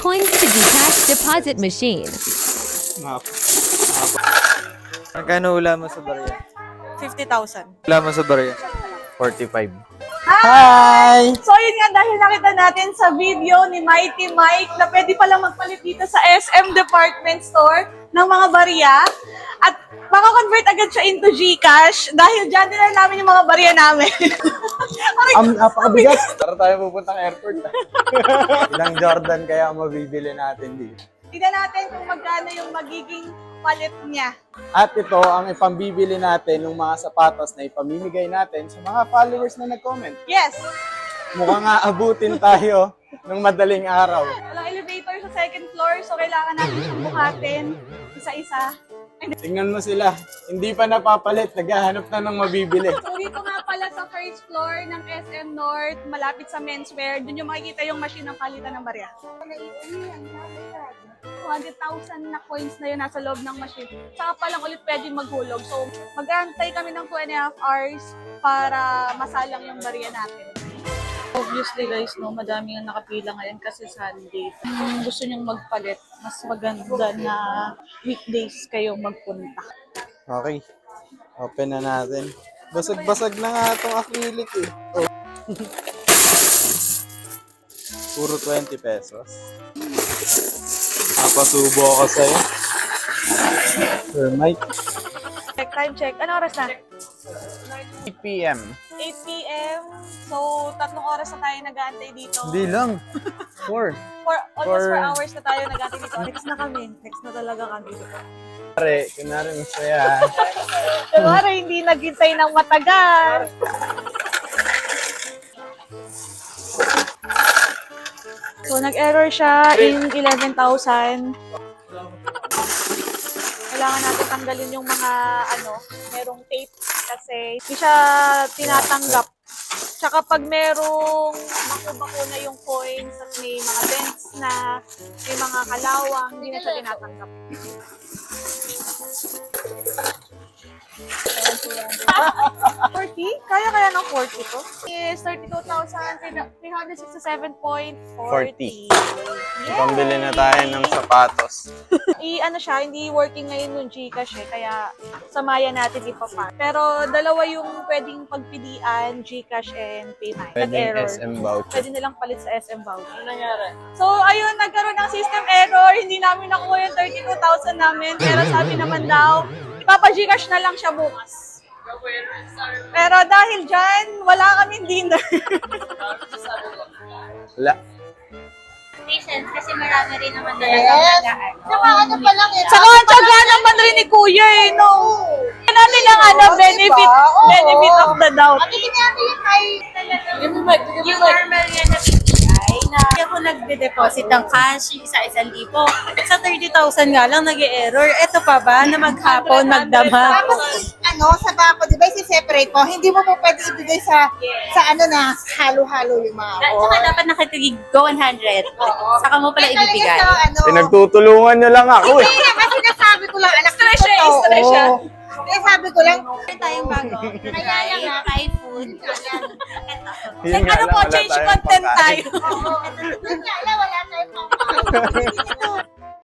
coins to Gcash deposit machine. Magkano hula mo sa barya? 50,000. Hula mo sa barya? 45. Hi! So yun nga, dahil nakita natin sa video ni Mighty Mike na pwede palang magpalit dito sa SM Department Store ng mga barya at makakonvert agad siya into Gcash dahil dyan din na namin yung mga barya namin. Napakabigat. Para tayo pupuntang airport. Ilang Jordan kaya ang mabibili natin dito. Tignan natin kung magkano yung magiging palit niya. At ito ang ipambibili natin ng mga sapatos na ipamimigay natin sa mga followers na nag-comment. Yes! Mukhang aabutin tayo ng madaling araw. Walang elevator sa second floor so kailangan natin buhatin isa-isa. Tingnan mo sila. Hindi pa napapalit. Naghahanap na ng mabibili. So dito nga pala sa first floor ng SM North, malapit sa menswear, dun yung makikita yung machine ng palitan ng barya. 200,000 na coins na yun nasa loob ng machine. Saka pa lang ulit pwede maghulog. So mag-aantay kami ng 2.5 hours para masalang yung barya natin. Obviously guys, no, madami ang nakapila ngayon kasi Sunday. Kung gusto nyong magpalit, mas maganda na weekdays kayo magpunta. Okay. Open na natin. Basag-basag na nga itong acrylic eh. Oh. Puro 20 pesos. Napasubo ako sa'yo. Sir Mike. Check, time check. Ano oras na? 8 p.m. 8 p.m. So, 3 oras na tayo nag-aantay dito. Hindi lang. 4. Almost 4 hours na tayo nag-aantay dito. Next na kami. Next na talaga kami. Kunwari masaya. Kunwari, hindi naghintay ng matagal. So, nag-error siya in 11,000. Kailangan natin tanggalin yung mga, merong tape kasi hindi siya tinatanggap. Tsaka pag merong bako-bako na yung coins at may mga dents na, may mga kalawang, hindi na siya tinatanggap. 40? Kaya ng 40 to? Is 32,367.40. Pambili na tayo ng sapatos. Hindi working ngayon yung Gcash eh, kaya samayan natin ipapan. Pero dalawa yung pwedeng pagpilian, Gcash and PayMine. Pwedeng Nag-error. SM voucher. Pwede nilang palit sa SM voucher. Ano nangyari? So, ayun, nagkaroon ng system error. Hindi namin nakuha yung 32,000 namin. Pero sabi naman daw, ipapa-Gcash na lang siya bukas. Pero dahil dyan, wala kaming dinner. Wala. Patient kasi marami rin naman talaga Saka ano pa lang eh. Saka tsaga naman rin ni Kuya eh, no? Natin lang benefit of the doubt. yung normal yan na BPI na ako nagde-deposit ng cash, isa-1,000. Sa 30,000 nga lang nag-error. Ito pa ba na maghapon, magdama? Tapos, sa bako, di ba, isi-separate mo, hindi mo po pwede ibigay sa na halo-halo yung mga Saka dapat nakatigig go 100. Saka mo pala ibibigay. Pinagtutulungan nyo lang ako eh. Hindi naman sinasabi ko lang, anak, Stress siya. Kaya sabi ko lang, Meron tayong bago. kaya lang ha, Thai food. Yun nga Ano lang, po, wala change tayong content pagkain. tayo. doon nga lang, wala tayong pangkain.